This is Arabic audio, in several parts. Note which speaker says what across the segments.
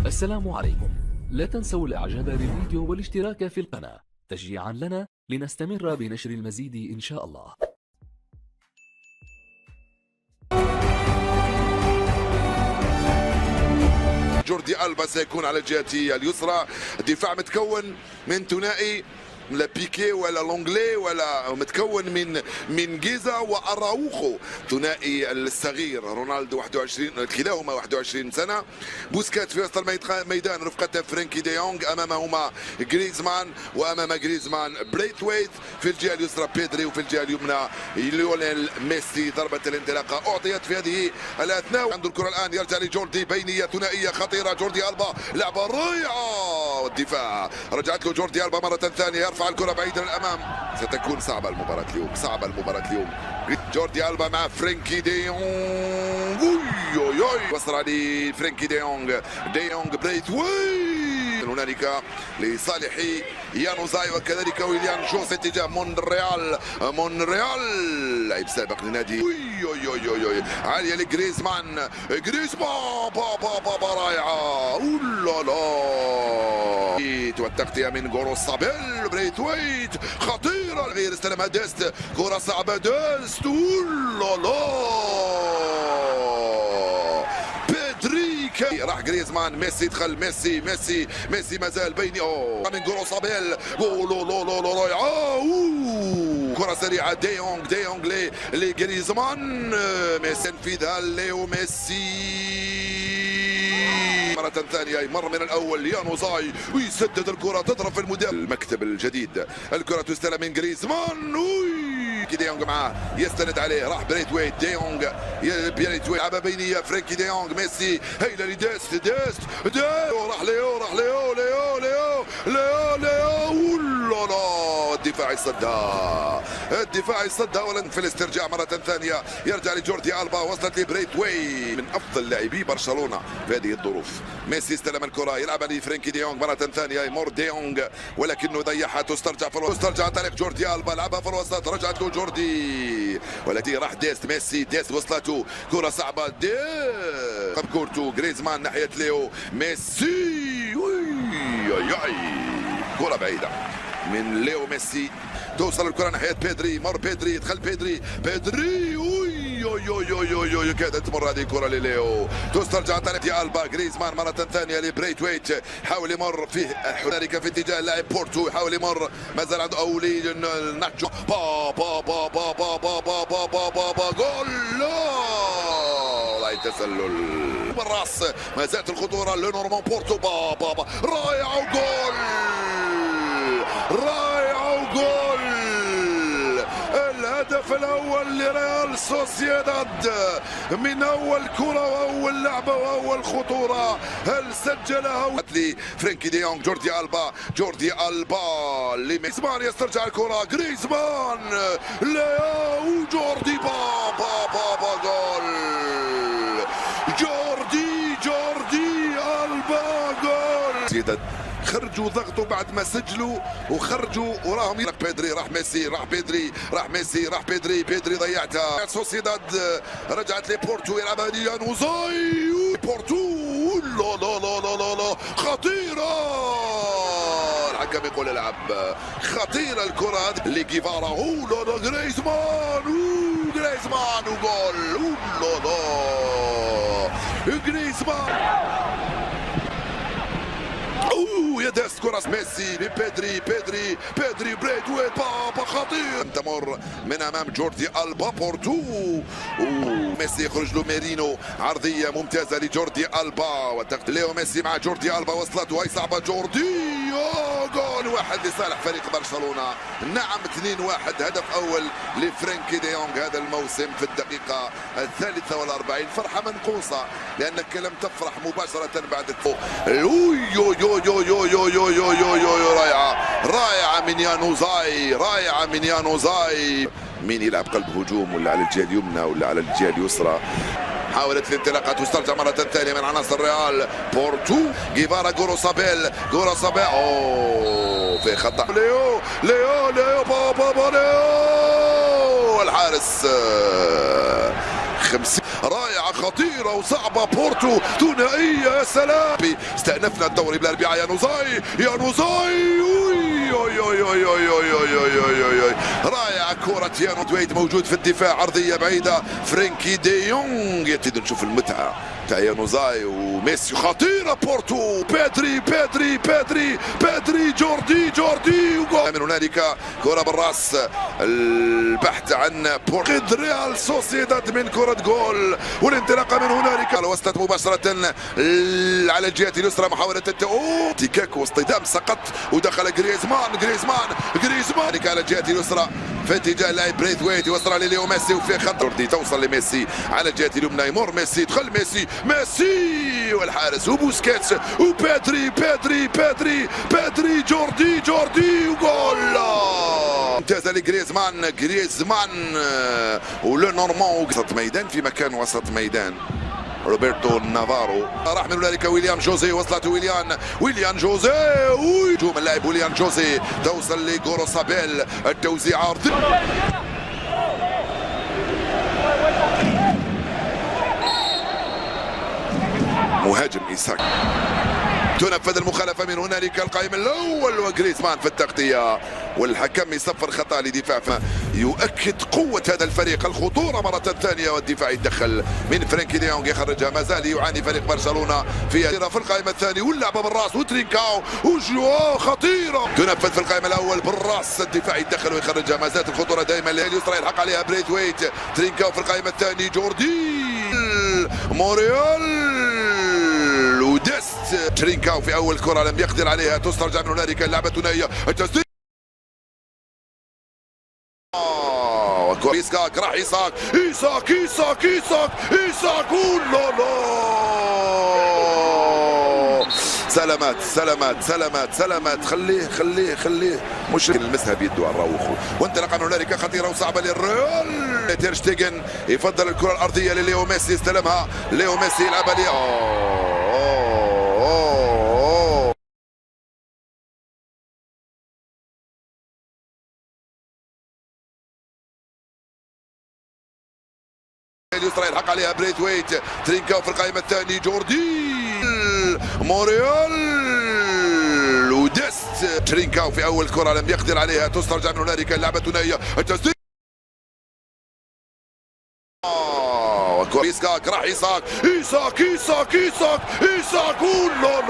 Speaker 1: السلام عليكم. لا تنسوا الاعجاب بالفيديو والاشتراك في القناة تشجيعا لنا لنستمر بنشر المزيد ان شاء الله.
Speaker 2: جوردي ألبا سيكون على الجهة اليسرى. الدفاع متكون من ثنائي لا بيكي ولا لونغلي ولا متكون من جيزا واراوخو، ثنائي الصغير رونالدو 21 كلاهما 21 سنه. بوسكات في وسط الميدان رفقه فرانكي دي يونغ، امامهما غريزمان وامام غريزمان بريثويت، في الجهه اليسرى بيدري وفي الجهه اليمنى ليونيل ميسي. ضربه الانطلاقه اعطيت في هذه الاثناء. عنده الكره الان يرجع لجوردي، بينيه ثنائيه خطيره. جوردي ألبا لعبه رائعه والدفاع رجعت له جوردي ألبا مره ثانيه، يرفع الكرة بعيدا الأمام. ستكون صعبة المباراة اليوم، صعبة المباراة اليوم. جوردي ألبا مع فرانكي دي يونغ، وصل لفرانكي دي يونغ، دي يونغ بريثويت هنالك لصالح يانوزاي وكذلك ويليان جوز اتجاه مونريال. لاعب سابق لنادي عالية لجريزمان، جريزمان رائعة والتغطية من غورو سابيل. بريثويت خطيرة، غير استلمها ديست، كرة صعبة ديست. راح جريزمان، ميسي دخل، ميسي مازال بيني من غورو سابيل. رائعة، كرة سريعة. دي يونغ لجريزمان، ميسي ينفذها ليو ميسي مرة ثانية، يمر من الأول يانوزاي ويسدد الكرة، تضرب في المدافع. المكتب الجديد، الكرة تستلم من جريزمان. دي يونغ معاه يستند عليه، راح بريثويت. دي يونغ لعبة بينية، فرانكي دي يونغ، ميسي هيلا لديست، راح ليو الدفاع يصدها ولن في الاسترجاع مرة ثانية. يرجع لجوردي ألبا، وصلت لبريثويت من أفضل لاعبي برشلونة في هذه الظروف. ميسي استلم الكرة، يلعبها لفرانكي دي يونغ مرة ثانية، يمر دي يونغ ولكنه ضيعها. تسترجع عن طريق جوردي ألبا، لعبها في الوسط، رجعت له جوردي ولكن راح ديست. ميسي ديست وصلته، كرة صعبة. ديست كورتو، جريزمان ناحية ليو ميسي. كرة بعيدة من ليو ميسي، توصل الكرة ناحية بيدري، مر بيدري، دخل بيدري. كادت تمر هذه الكرة لليو، تسترجع عن طريق ألبا. جريزمان مرة ثانية لبريثويت، حاول يمر فيه هنالك في اتجاه اللاعب بورتو، يحاول يمر، مازال عنده أولي ناتشو. جول! تسلل بالراس، ما زالت الخطورة لنورمان بورتو. رائع وجول! الهدف الأول لريال سوسيداد من أول كرة وأول لعبة وأول خطورة، هل سجلها؟ فرانكي دي يونغ، جوردي ألبا لجريزمان، يسترجع الكرة جريزمان، ليو جوردي جول! جوردي ألبا جول! خرجوا ضغطوا بعد ما سجلوا وخرجوا وراهم. بيدري راح ميسي، بيدري ضيعتها. سوسيداد رجعت لبورتو، يلعبها ليانوزاي. بورتو لا خطيرة، الحكم يقول العب، خطيرة الكرة هذه لجيفارا. جريزمان وجول. جريزمان يدس كرة ميسي لبيدري، بريثويت خطير، تمر من امام جوردي ألبا. بورتو ميسي يخرج له ميرينو، عرضية ممتازة لجوردي ألبا، ليو ميسي مع جوردي ألبا، وصلته هاي صعبة. جوردي جول واحد لصالح فريق برشلونة. نعم 2-1، هدف أول لفرانكي دي يونغ هذا الموسم في الدقيقة 43. فرحة منقوصة لأنك لم تفرح مباشرة بعد رائعة من يانوزاي. مين يلعب قلب هجوم، ولا على الجهة اليمنى ولا على الجهة اليسرى؟ حاولت الانطلاقة، تسترجع مرة ثانية من عناصر ريال بورتو. جيفارا، غورو سابيل في خطأ. ليو الحارس 50 رائعة خطيرة وصعبة. بورتو ثنائية يا سلام. استأنفنا الدوري بالأربعاء. يا نوزاي يا نوزاي. رائعة كرة يانو دويت موجود في الدفاع. عرضية بعيدة. فرانكي دي يونغ. يتيد نشوف المتعة تاع يانوزاي وميسي. خطيرة بورتو. بيدري بيدري بيدري بيدري جوردي جوردي وجول من هنالك. كرة بالراس. البحث عن بورتو. ريال سوسيداد من كرة جول والانطلاقة من هنالك. وصلت مباشرة على الجهة اليسرى. محاولة تيكاكو واصطدام سقط ودخل جريزمان جريزمان جريزمان على الجهة اليسرى في اتجاه اللاعب بريثويت. يوصل لليو ميسي وفي خطر دي توصل لميسي على الجهة اليمنى. يمر ميسي. دخل ميسي ميسي والحارس وبوسكيتس وبيدري بيدري بيدري بيدري جوردي جوردي وجول ممتازة لجريزمان. جريزمان ولو نورمان وسط ميدان في مكان وسط ميدان. روبرتو نافارو راح من هنالك. ويليان جوزي. وصلت ويليان جوزي. هجوم اللاعب ويليان جوزي توصل لجورو سابيل. التوزيع عرضي. مهاجم إيساك. تنفذ المخالفة من هنالك. القائم الأول وجريزمان في التغطية والحكم يصفر خطأ لدفاع. يؤكد قوة هذا الفريق. الخطورة مرة ثانية والدفاع يتدخل من فرانكي دي يونغ يخرجها. ما زال يعاني فريق برشلونة في القائم الثاني واللعبة بالراس وترينكاو وجواو خطيرة. تنفذ في القائم الأول بالراس. الدفاع يتدخل ويخرجها. ما زالت الخطورة دائما لليسرى. يلحق عليها بريثويت. ترينكاو في القائم الثاني. جوردي موريال وديست. ترينكاو في اول كره لم يقدر عليها. تسترجع من هنالك. اللعبه ثنائيه. التسديد. إيساك راح إيساك إيساك إيساك إيساك إيساك. لا سلامات سلامات سلامات سلامات. خليه مش المسها بيده على الراوخو. وانطلق من هنالك. خطيره وصعبه للريال. تير شتيجن يفضل الكره الارضيه لليو ميسي. يستلمها ليو ميسي يلعبها لي. اليسرى يلحق عليها بريثويت. ترينكاو في القائمة الثاني. جوردي موريال وديست. ترينكاو في أول كرة لم يقدر عليها. تسترجع من هنالك. اللعبة ثنائية. التسديد. إيساك راح إيساك إيساك إيساك إيساك إيساك. لا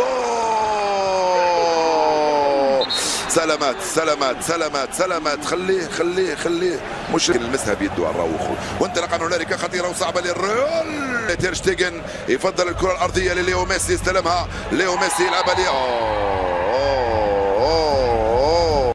Speaker 2: سلامات سلامات سلامات سلامات. خليه مش المسها بيده على الراوخو. وانطلق من هنالك. خطيره وصعبه للريال. تير شتيجن يفضل الكره الارضيه لليو ميسي. يستلمها ليو ميسي يلعبها لي.